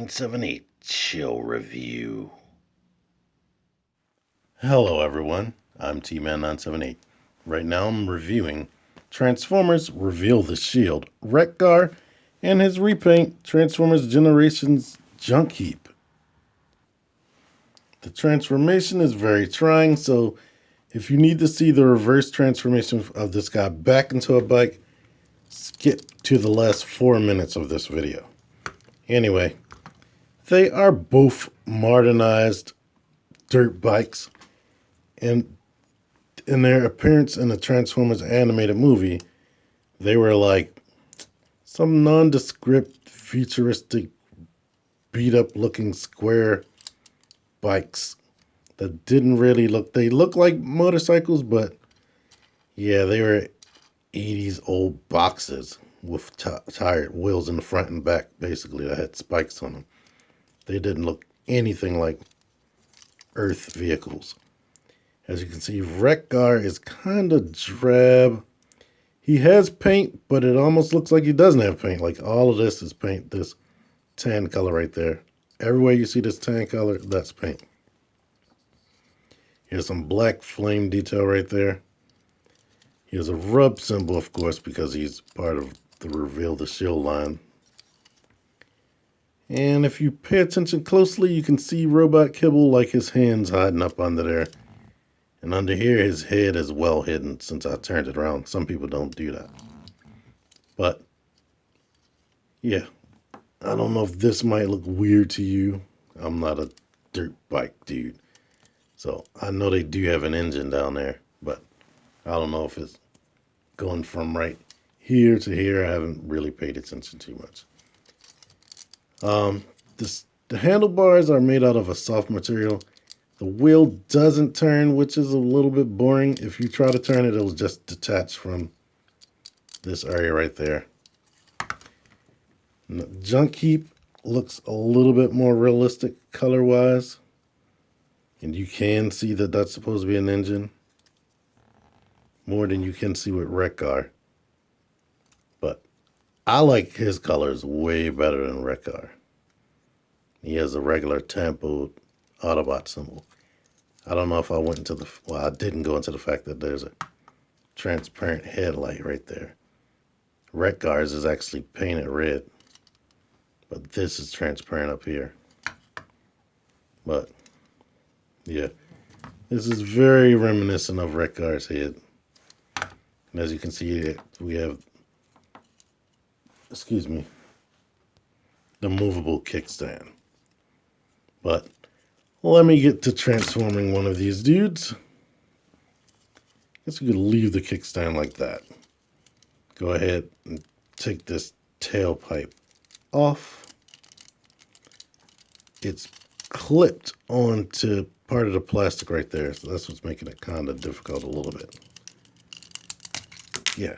978 Chill Review. Hello everyone, I'm T-Man978. Right now I'm reviewing Transformers Reveal the Shield, Wreck-Gar, and his repaint, Transformers Generations Junk Heap. The transformation is very trying, so if you need to see the reverse transformation of this guy back into a bike, skip to the last 4 minutes of this video. Anyway, they are both modernized dirt bikes, and in their appearance in the Transformers animated movie, they were like some nondescript, futuristic, beat-up looking square bikes that didn't really they looked like motorcycles, but yeah, they were 80s old boxes with tired wheels in the front and back, basically, that had spikes on them. They didn't look anything like Earth vehicles. As you can see, Wreck-Gar is kind of drab. He has paint, but it almost looks like he doesn't have paint. Like all of this is paint, this tan color right there. Everywhere you see this tan color, that's paint. Here's some black flame detail right there. Here's a rub symbol, of course, because he's part of the Reveal the Shield line. And if you pay attention closely, you can see Robot Kibble, like his hands hiding up under there. And under here, his head is well hidden since I turned it around. Some people don't do that. But, yeah. I don't know if this might look weird to you. I'm not a dirt bike dude. So, I know they do have an engine down there. But, I don't know if it's going from right here to here. I haven't really paid attention too much. The handlebars are made out of a soft material. The wheel doesn't turn, which is a little bit boring. If you try to turn it, it'll just detach from this area right there. And the junk heap looks a little bit more realistic color-wise. And you can see that that's supposed to be an engine. More than you can see with Wreck-Gar. But I like his colors way better than Wreck-Gar. He has a regular Tampo Autobot symbol. I don't know if I went into I didn't go into the fact that there's a transparent headlight right there. Wreck-Gar's is actually painted red, but this is transparent up here. But, yeah, this is very reminiscent of Wreck-Gar's head. And as you can see, we have, the movable kickstand. But let me get to transforming one of these dudes. Guess we could leave the kickstand like that. Go ahead and take this tailpipe off. It's clipped onto part of the plastic right there, so that's what's making it kind of difficult a little bit. Yeah,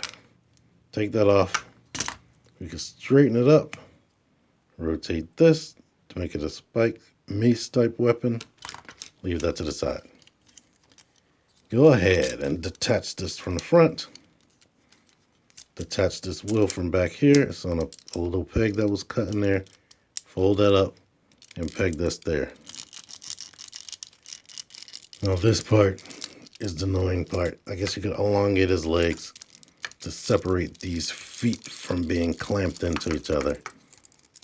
take that off. We can straighten it up. Rotate this to make it a spike mace type weapon. Leave that to the side. Go ahead and detach this from the front. Detach this wheel from back here. It's on a little peg that was cut in there. Fold that up and peg this there. Now this part is the annoying part. I guess you could elongate his legs to separate these feet from being clamped into each other.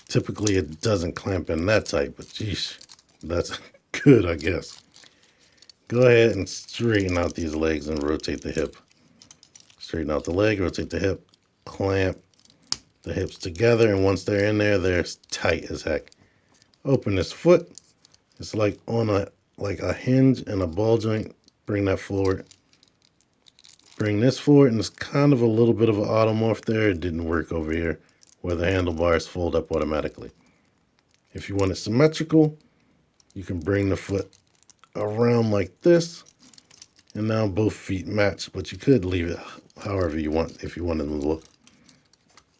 Typically, it doesn't clamp in that tight, but geesh, that's good, I guess. Go ahead and straighten out these legs and rotate the hip. Straighten out the leg, rotate the hip, clamp the hips together, and once they're in there, they're tight as heck. Open this foot. It's like on a hinge and a ball joint. Bring that forward. Bring this forward, and it's kind of a little bit of an automorph there. It didn't work over here, where the handlebars fold up automatically. If you want it symmetrical, you can bring the foot around like this, and now both feet match, but you could leave it however you want if you want it to look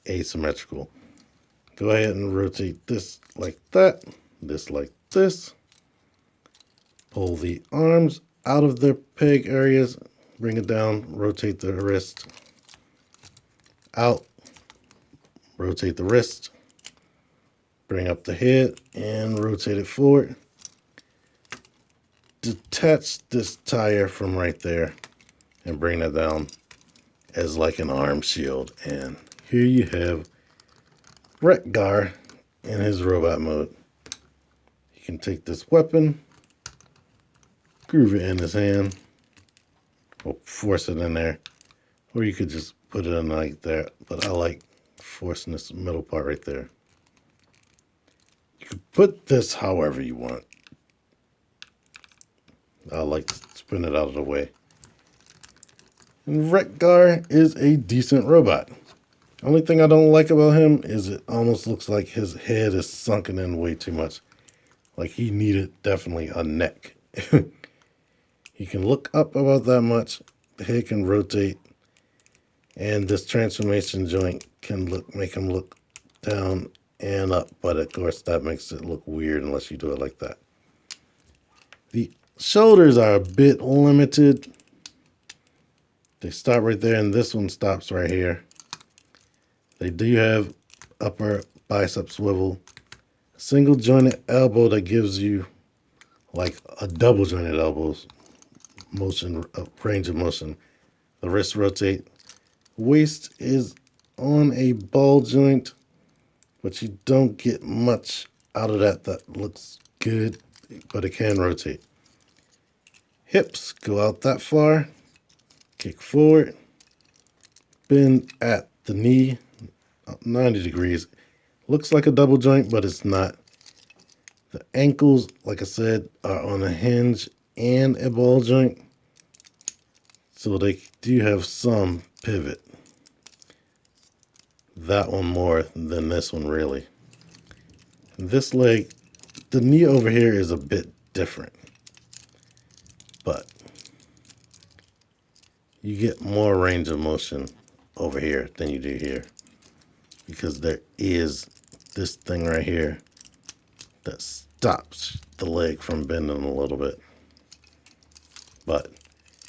asymmetrical. Go ahead and rotate this like that, this like this. Pull the arms out of their peg areas, bring it down, rotate the wrist out, rotate the wrist, Bring up the head and rotate it forward. Detach this tire from right there and bring that down as like an arm shield. And here you have Wreck-Gar in his robot mode. He can take this weapon, groove it in his hand, or force it in there, or you could just put it in like that, but I like forcing this middle part right there. You could put this however you want. I like to spin it out of the way. And Wreck-Gar is a decent robot. Only thing I don't like about him is it almost looks like his head is sunken in way too much. Like he needed definitely a neck. He can look up about that much. The head can rotate. And this transformation joint can make him look down and up. But of course that makes it look weird unless you do it like that. The shoulders are a bit limited. They stop right there and this one stops right here. They do have upper bicep swivel, a single jointed elbow that gives you like a double jointed elbows motion, range of motion. The wrist rotate. Waist is on a ball joint, but you don't get much out of that looks good, but it can rotate. Hips go out that far, kick forward, bend at the knee, 90 degrees. Looks like a double joint, but it's not. The ankles, like I said, are on a hinge and a ball joint, so they do have some pivot. That one more than this one, really. This leg, the knee over here is a bit different, but you get more range of motion over here than you do here, because there is this thing right here that stops the leg from bending a little bit. But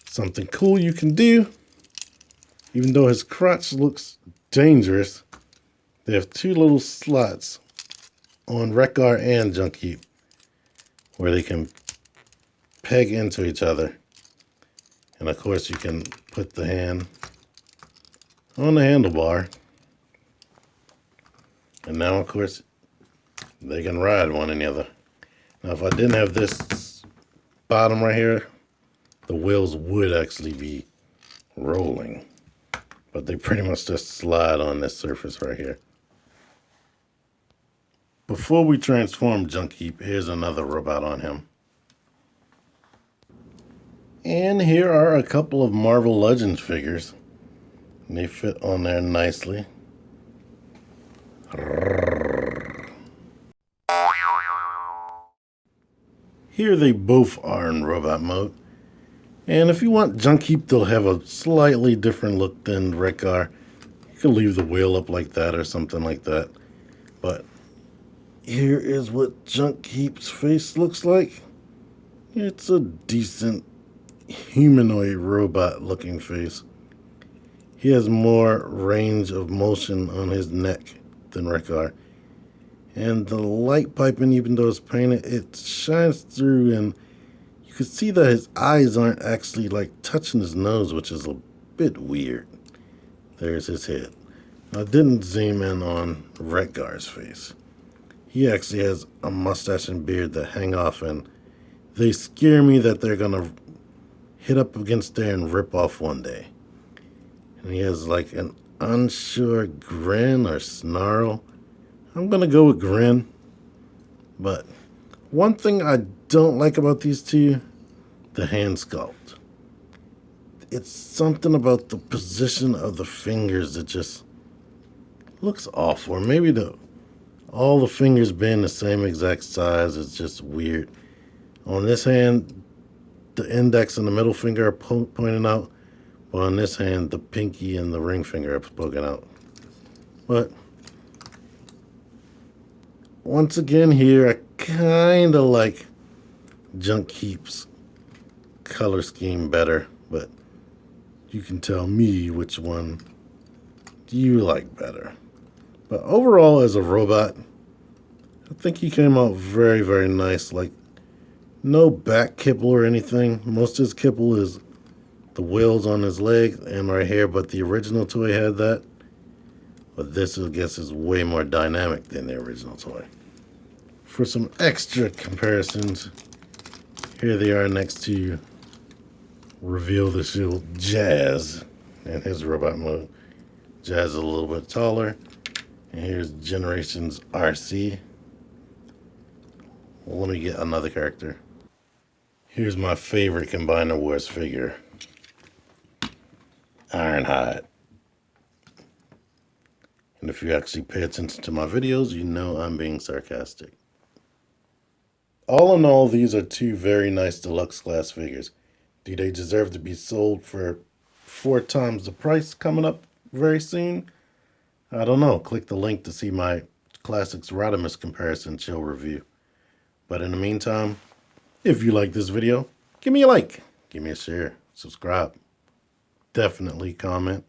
something cool you can do, even though his crotch looks dangerous, they have two little slots on Wreck-Gar and Junk Heap where they can peg into each other. And of course you can put the hand on the handlebar. And now of course they can ride one another. Now if I didn't have this bottom right here, the wheels would actually be rolling. But they pretty much just slide on this surface right here. Before we transform Junk Heap, here's another robot on him. And here are a couple of Marvel Legends figures. And they fit on there nicely. Here they both are in robot mode. And if you want Junk Heap, they'll have a slightly different look than Wreck-Gar. You can leave the wheel up like that or something like that. But here is what Junk Heap's face looks like. It's a decent humanoid robot looking face. He has more range of motion on his neck than Wreck-Gar. And the light piping, even though it's painted, it shines through, and you can see that his eyes aren't actually like touching his nose, which is a bit weird. There's his head. I didn't zoom in on Wreck-Gar's face. He actually has a mustache and beard that hang off, and they scare me that they're gonna hit up against there and rip off one day. And he has like an unsure grin or snarl. I'm gonna go with grin. But one thing I don't like about these two, the hand sculpt. It's something about the position of the fingers that just looks off. Or maybe all the fingers being the same exact size is just weird. On this hand, the index and the middle finger are pointing out, while on this hand, the pinky and the ring finger are poking out. But once again here, I kind of like Junk Heap's color scheme better, but you can tell me which one do you like better. But overall, as a robot, I think he came out very, very nice. Like, no back kipple or anything. Most of his kipple is the wheels on his leg and right here, but the original toy had that. But this, I guess, is way more dynamic than the original toy. For some extra comparisons, here they are next to Reveal the Shield Jazz in his robot mode. Jazz is a little bit taller. And here's Generations RC. Well, let me get another character. Here's my favorite Combiner Wars figure. Ironhide. And if you actually pay attention to my videos, you know I'm being sarcastic. All in all, these are two very nice deluxe class figures. Do they deserve to be sold for 4 times the price coming up very soon? I don't know. Click the link to see my Classics Rodimus comparison chill review. But in the meantime, if you like this video, give me a like, give me a share, subscribe, definitely comment.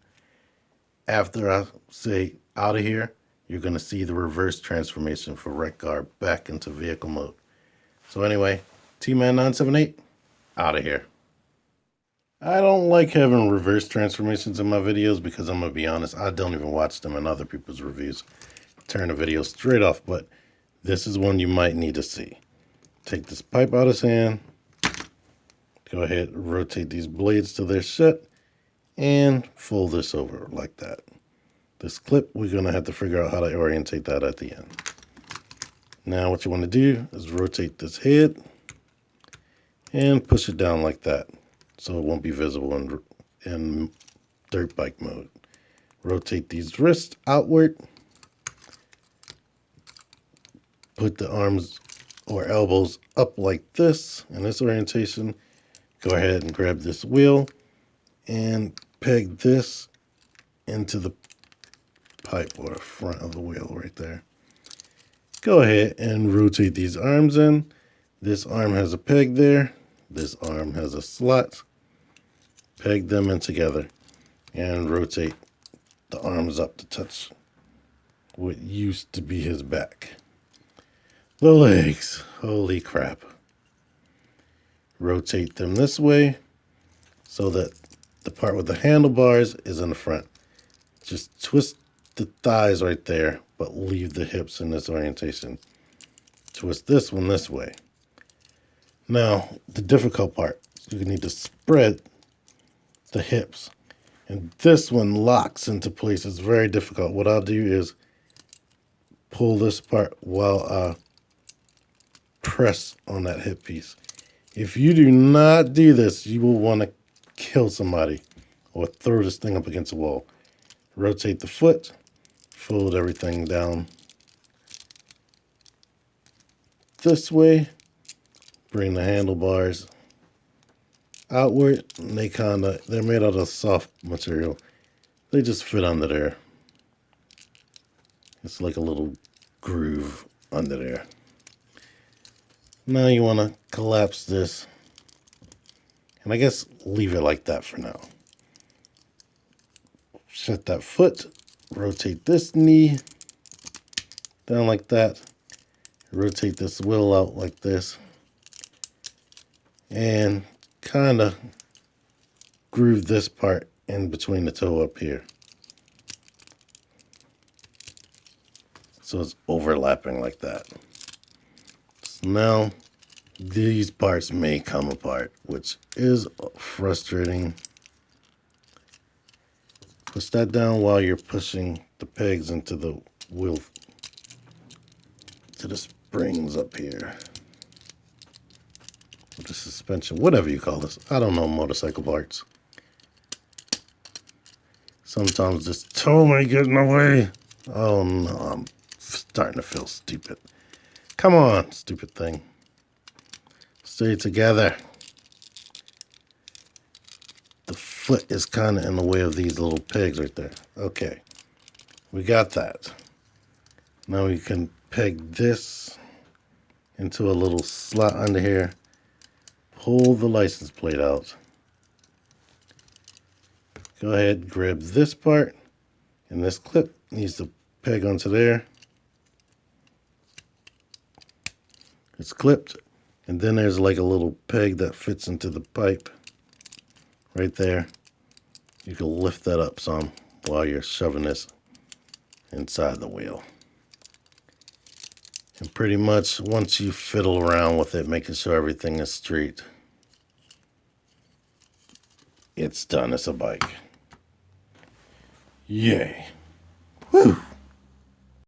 After I say out of here, you're going to see the reverse transformation for Wreck-Gar back into vehicle mode. So anyway, T-Man978, out of here. I don't like having reverse transformations in my videos because I'm going to be honest, I don't even watch them in other people's reviews. Turn the video straight off, but this is one you might need to see. Take this pipe out of his hand. Go ahead and rotate these blades till they're shut and fold this over like that. This clip, we're going to have to figure out how to orientate that at the end. Now what you want to do is rotate this head and push it down like that so it won't be visible in dirt bike mode. Rotate these wrists outward. Put the arms or elbows up like this in this orientation. Go ahead and grab this wheel and peg this into the pipe or front of the wheel right there. Go ahead and rotate these arms in. This arm has a peg there. This arm has a slot. Peg them in together and rotate the arms up to touch what used to be his back. The legs, holy crap. Rotate them this way so that the part with the handlebars is in the front. Just twist the thighs right there, but leave the hips in this orientation. Twist this one this way. Now, the difficult part, you need to spread the hips. And this one locks into place. It's very difficult. What I'll do is pull this part while I press on that hip piece. If you do not do this, you will want to kill somebody or throw this thing up against the wall. Rotate the foot, fold everything down this way, bring the handlebars outward, and they're made out of soft material. They just fit under there. It's like a little groove under there. Now you want to collapse this, and I guess leave it like that for now. Shut that foot, rotate this knee down like that, rotate this wheel out like this, and kind of groove this part in between the toe up here. So it's overlapping like that. So now these parts may come apart, which is frustrating. Push that down while you're pushing the pegs into the wheel, to the springs up here. The suspension, whatever you call this. I don't know motorcycle parts. Sometimes this toe may get in the way. Oh no, I'm starting to feel stupid. Come on, stupid thing. Stay together. The foot is kind of in the way of these little pegs right there. Okay, we got that. Now we can peg this into a little slot under here. Pull the license plate out. Go ahead, grab this part, and this clip needs to peg onto there. It's clipped, and then there's like a little peg that fits into the pipe right there. You can lift that up some while you're shoving this inside the wheel. And pretty much once you fiddle around with it, making sure everything is straight, it's done as a bike. Yay. Woo!